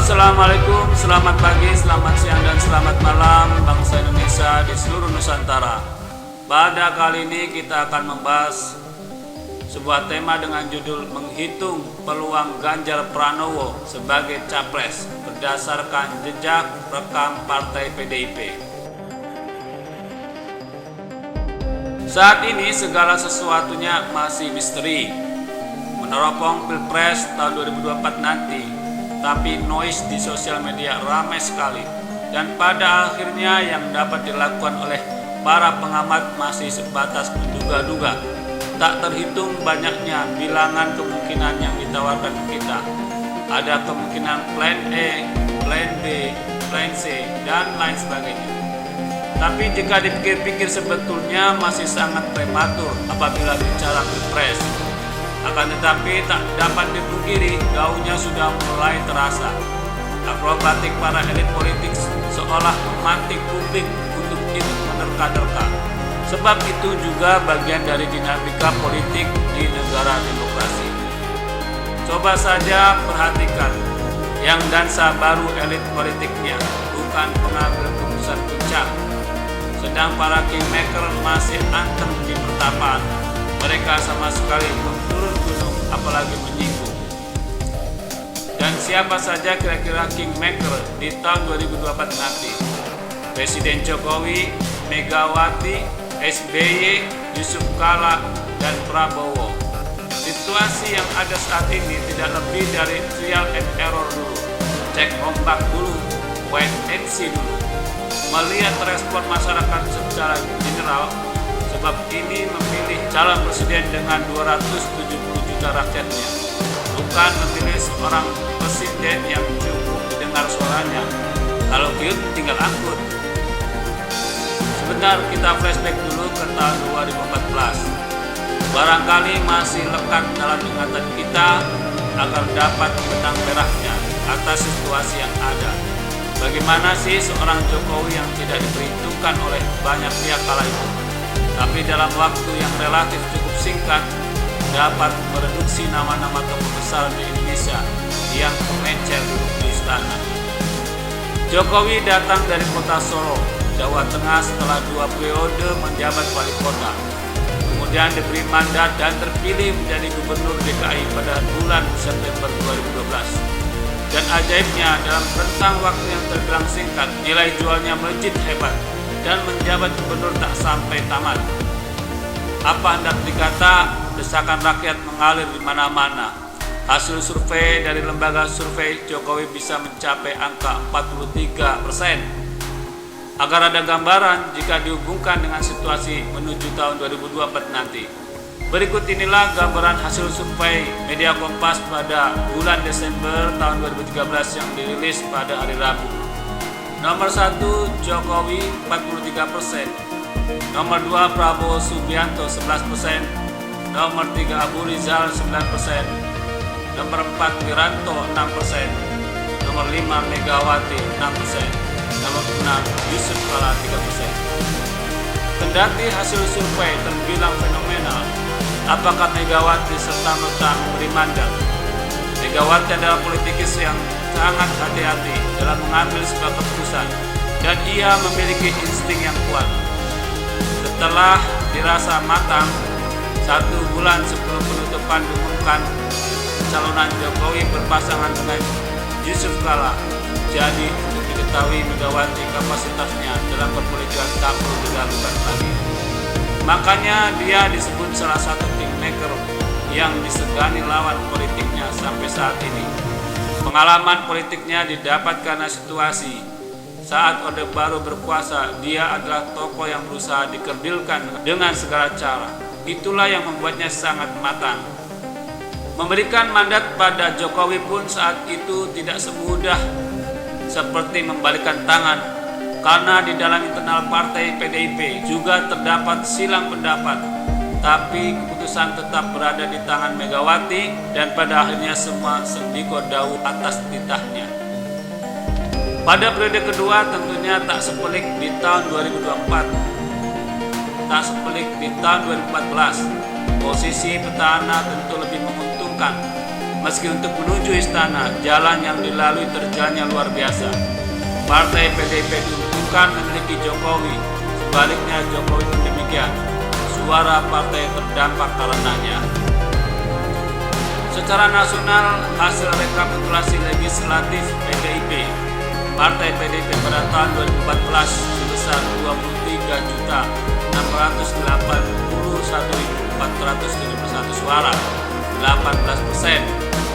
Assalamualaikum, selamat pagi, selamat siang, dan selamat malam bangsa Indonesia di seluruh Nusantara. Pada kali ini kita akan membahas sebuah tema dengan judul menghitung peluang Ganjar Pranowo sebagai capres berdasarkan jejak rekam Partai PDIP. Saat ini segala sesuatunya masih misteri. Meneropong Pilpres tahun 2024 nanti, tapi noise di sosial media ramai sekali, dan pada akhirnya yang dapat dilakukan oleh para pengamat masih sebatas menduga-duga. Tak terhitung banyaknya bilangan kemungkinan yang ditawarkan kita. Ada kemungkinan plan A, plan B, plan C, dan lain sebagainya. Tapi jika dipikir-pikir sebetulnya masih sangat prematur apabila bicara Pilpres. Akan tetapi tak dapat dipungkiri gaungnya sudah mulai terasa. Akrobatik para elit politik seolah memantik publik untuk ikut menerka-nerka. Sebab itu juga bagian dari dinamika politik di negara demokrasi. Coba saja perhatikan yang dansa baru elit politiknya, bukan pengambil keputusan puncak. Sedang para kingmaker masih anteng di pertapaan. Mereka sama sekali belum turun gunung, apalagi menyinggung. Dan siapa saja kira-kira kingmaker di tahun 2024 nanti? Presiden Jokowi, Megawati, SBY, Yusuf Kala, dan Prabowo. Situasi yang ada saat ini tidak lebih dari trial and error dulu. Cek ombak dulu, wait and see dulu. Melihat respon masyarakat secara general, sebab ini memilih calon presiden dengan 270 juta rakyatnya, bukan memilih seorang presiden yang cukup didengar suaranya. Kalau kiut tinggal angkut. Sebentar kita flashback dulu ke tahun 2014. Barangkali masih lekat dalam ingatan kita agar dapat benang merahnya atas situasi yang ada. Bagaimana sih seorang Jokowi yang tidak diperhitungkan oleh banyak pihak kala itu, tapi dalam waktu yang relatif cukup singkat dapat mereduksi nama-nama tokoh besar di Indonesia yang mengencer duduk di istana. Jokowi datang dari kota Solo, Jawa Tengah setelah 2 periode menjabat wali kota. Kemudian diberi mandat dan terpilih menjadi gubernur DKI pada bulan September 2012. Dan ajaibnya dalam rentang waktu yang terbilang singkat, nilai jualnya melejit hebat dan menjabat gubernur tak sampai tamat. Apa hendak dikata, desakan rakyat mengalir di mana-mana. Hasil survei dari lembaga survei Jokowi bisa mencapai angka 43%. Agar ada gambaran jika dihubungkan dengan situasi menuju tahun 2024 nanti. Berikut inilah gambaran hasil survei media Kompas pada bulan Desember tahun 2013 yang dirilis pada hari Rabu. Nomor 1 Jokowi 43%, nomor 2 Prabowo Subianto 11%, nomor 3 Abu Rizal 9%, nomor 4 Wiranto 6%, nomor 5 Megawati 6%, nomor 6 Yusuf Kala 3%. Kendati hasil survei terbilang fenomenal, apakah Megawati serta-merta memberi mandat? Megawati adalah politikus yang sangat hati-hati dalam mengambil sebuah keputusan, dan ia memiliki insting yang kuat. Setelah dirasa matang, 1 bulan sebelum penutupan diumumkan calonan Jokowi berpasangan dengan Yusuf Kala. Jadi untuk diketahui Megawati kapasitasnya dalam berpolitik tak perlu diragukan lagi. Makanya dia disebut salah satu kingmaker yang disegani lawan politiknya sampai saat ini. Pengalaman politiknya didapat karena situasi. Saat Orde Baru berkuasa, dia adalah tokoh yang berusaha dikerdilkan dengan segala cara. Itulah yang membuatnya sangat matang. Memberikan mandat pada Jokowi pun saat itu tidak semudah seperti membalikan tangan, karena di dalam internal partai PDIP juga terdapat silang pendapat. Tapi keputusan tetap berada di tangan Megawati, dan pada akhirnya semua sendiko dawu atas titahnya. Pada periode kedua tentunya tak sepelik di tahun 2024, tak sepelik di tahun 2014. Posisi petahana tentu lebih menguntungkan Meski untuk menuju istana, jalan yang dilalui terjalnya luar biasa. Partai PDIP diuntungkan memiliki Jokowi, sebaliknya Jokowi pun demikian. Suara partai terdampak karenanya. Secara nasional, hasil rekapitulasi legislatif PDIP, Partai PDIP pada tahun 2014 sebesar 23.681.471 suara, 18%,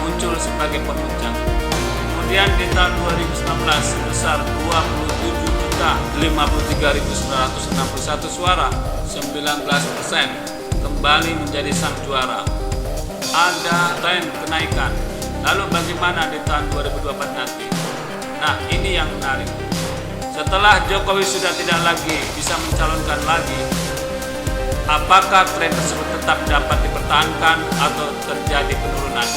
muncul sebagai pemuncak. Kemudian di tahun 2019 sebesar 27.053.961 suara, 19%, kembali menjadi sang juara. Ada tren kenaikan. Lalu bagaimana di tahun 2024 nanti? Nah, ini yang menarik. Setelah Jokowi sudah tidak lagi bisa mencalonkan lagi, apakah tren tersebut tetap dapat dipertahankan atau terjadi penurunan?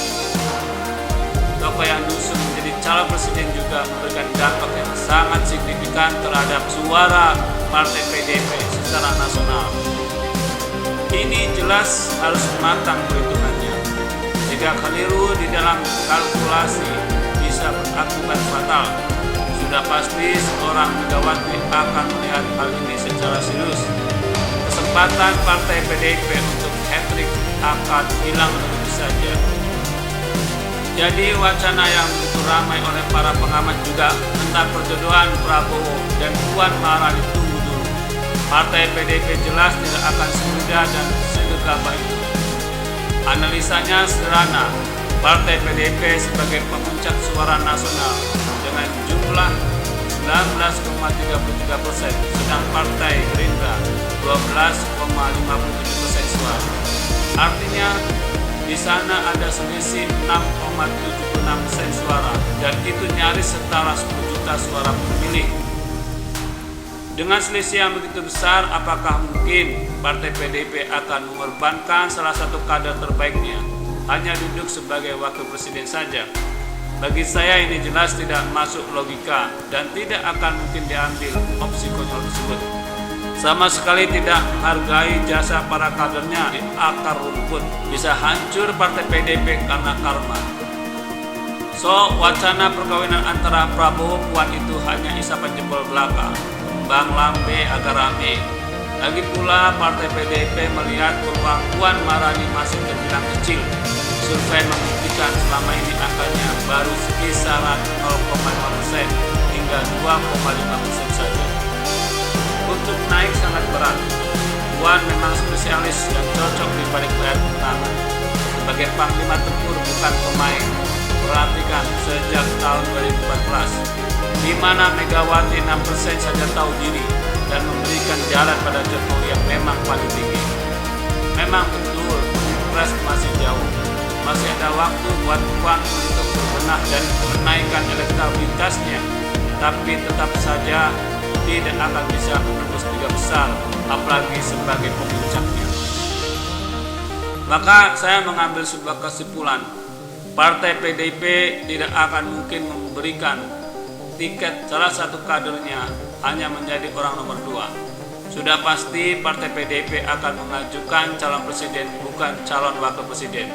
Tokoh yang diusung menjadi calon presiden juga memberikan dampak yang sangat signifikan terhadap suara Partai PDIP secara nasional. Ini jelas harus matang perhitungannya. Jika keliru di dalam kalkulasi bisa berakibat fatal. Sudah pasti seorang Megawati akan melihat hal ini secara serius. Kesempatan Partai PDIP untuk hat-trick akan hilang begitu saja. Jadi wacana yang ramai oleh para pengamat juga tentang perjodohan Prabowo dan Puan Maharani ditunggu dulu. Partai PDIP jelas tidak akan semudah dan segegabah itu. Analisanya sederhana, Partai PDIP sebagai pemuncak suara nasional dengan jumlah 19,33%, sedang Partai Gerindra 12,57% suara. Artinya di sana ada selisih 6,76% suara dan itu nyaris setara 10 juta suara pemilih. Dengan selisih yang begitu besar, apakah mungkin Partai PDIP akan mengorbankan salah satu kader terbaiknya hanya duduk sebagai wakil presiden saja? Bagi saya ini jelas tidak masuk logika dan tidak akan mungkin diambil opsi konyol tersebut. Sama sekali tidak menghargai jasa para kadernya di akar rumput. Bisa hancur Partai PDIP karena karma. So, wacana perkawinan antara Prabowo Puan itu hanya isapan jempol belaka. Bang Lambe agak rame. Lagi pula Partai PDIP melihat peluang Puan Maharani masih terbilang kecil. Survei membuktikan selama ini angkanya baru kisaran 0,5% hingga 2,5% saja. Untuk naik sangat berat. Puan memang spesialis yang cocok di balik layar kemenangan. Sebagai panglima tempur bukan pemain. Perhatikan sejak tahun 2014. Di mana Megawati 6% saja tahu diri dan memberikan jalan pada Jokowi yang memang paling tinggi. Memang betul, Pilpres masih jauh. Masih ada waktu buat Puan untuk berbenah dan menaikkan elektabilitasnya. Tapi tetap saja tidak akan bisa menembus 3 besar, apalagi sebagai pemuncaknya. Maka saya mengambil sebuah kesimpulan. Partai PDIP tidak akan mungkin memberikan tiket salah satu kadernya hanya menjadi orang nomor 2. Sudah pasti Partai PDIP akan mengajukan calon presiden bukan calon wakil presiden.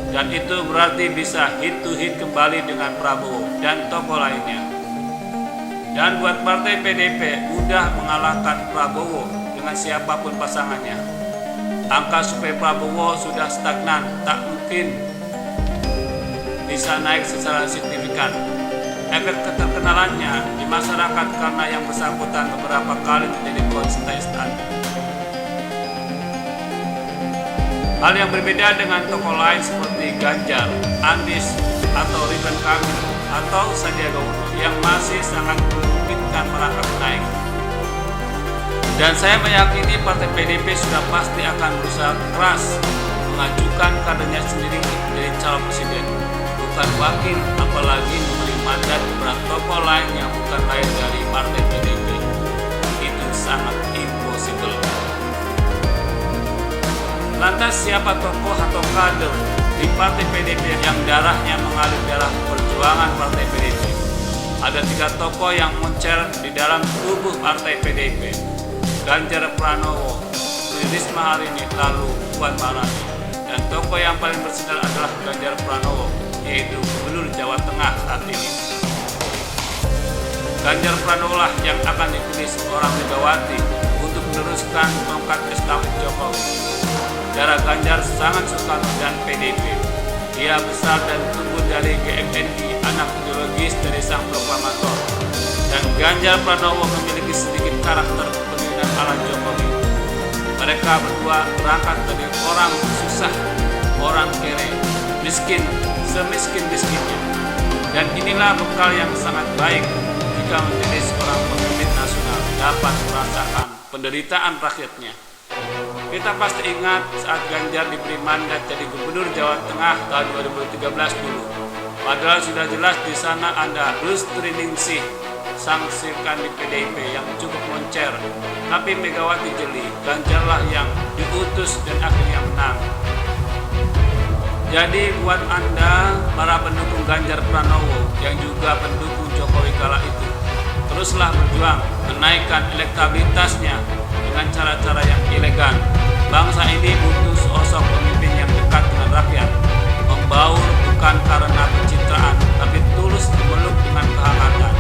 Dan itu berarti bisa hit to hit kembali dengan Prabowo dan tokoh lainnya. Dan buat Partai PDIP mudah mengalahkan Prabowo dengan siapapun pasangannya. Angka survei Prabowo sudah stagnan, tak mungkin bisa naik secara signifikan. Efek keterkenalannya di masyarakat karena yang bersangkutan beberapa kali menjadi kontestan. Hal yang berbeda dengan tokoh lain seperti Ganjar, Anies, atau Ridwan Kamil, atau Sandiaga Uno yang masih sangat memungkinkan merangkak naik. Dan saya meyakini Partai PDIP sudah pasti akan berusaha keras mengajukan kadernya sendiri menjadi calon presiden, bukan wakil, apalagi memberi mandat kepada tokoh lain yang bukan lain dari Partai PDIP. Itu sangat impossible. Lantas siapa tokoh atau kader di Partai PDIP yang darahnya mengalir darah perjuangan Partai PDIP? Ada 3 tokoh yang moncer di dalam tubuh Partai PDIP. Ganjar Pranowo, Risma hari ini, lalu Puan Maharani. Dan tokoh yang paling bersinar adalah Ganjar Pranowo. yaitu Gubernur Jawa Tengah saat ini. Ganjar Pranowo lah yang akan dipilih seorang Megawati untuk meneruskan tongkat estafet Jokowi. Darah Ganjar sangat Soekarno dan PDIP. Dia besar dan tumbuh dari GMNI, anak ideologis dari sang proklamator. Dan Ganjar Pranowo memiliki sedikit karakter kepemimpinan ala Jokowi. Mereka berdua berangkat dari orang susah, orang kere, miskin, semiskin-miskinnya. Dan inilah bekal yang sangat baik jika menjadi seorang pemimpin nasional dapat merasakan penderitaan rakyatnya. Kita pasti ingat saat Ganjar diberi mandat jadi Gubernur Jawa Tengah tahun 2013 dulu. Padahal sudah jelas di sana ada Lustri Ningsih, sang sirkan di PDIP yang cukup moncer. Tapi Megawati jeli, Ganjarlah yang diutus dan akhirnya menang. Jadi buat Anda, para pendukung Ganjar Pranowo yang juga pendukung Jokowi kala itu, teruslah berjuang menaikkan elektabilitasnya dengan cara-cara yang elegan. Bangsa ini butuh sosok pemimpin yang dekat dengan rakyat, membaur bukan karena pencitraan, tapi tulus memeluk dengan kehangatan.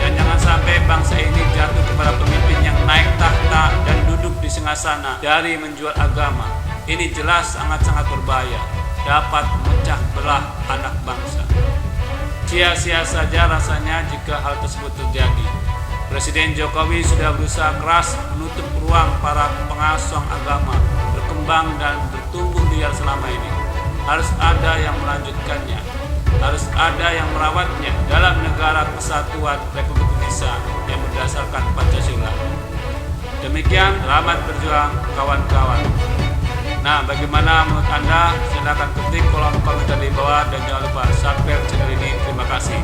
Dan jangan sampai bangsa ini jatuh kepada pemimpin yang naik tahta dan duduk di singgasana dari menjual agama. Ini jelas sangat-sangat berbahaya, dapat memecah belah anak bangsa. Sia-sia saja rasanya jika hal tersebut terjadi. Presiden Jokowi sudah berusaha keras menutup ruang para pengasong agama berkembang dan bertumbuh liar selama ini. Harus ada yang melanjutkannya, harus ada yang merawatnya dalam negara kesatuan Republik Indonesia yang berdasarkan Pancasila. Demikian, selamat berjuang kawan-kawan. Nah, bagaimana menurut Anda? Silahkan ketik kolom komentar di bawah dan jangan lupa subscribe channel ini. Terima kasih.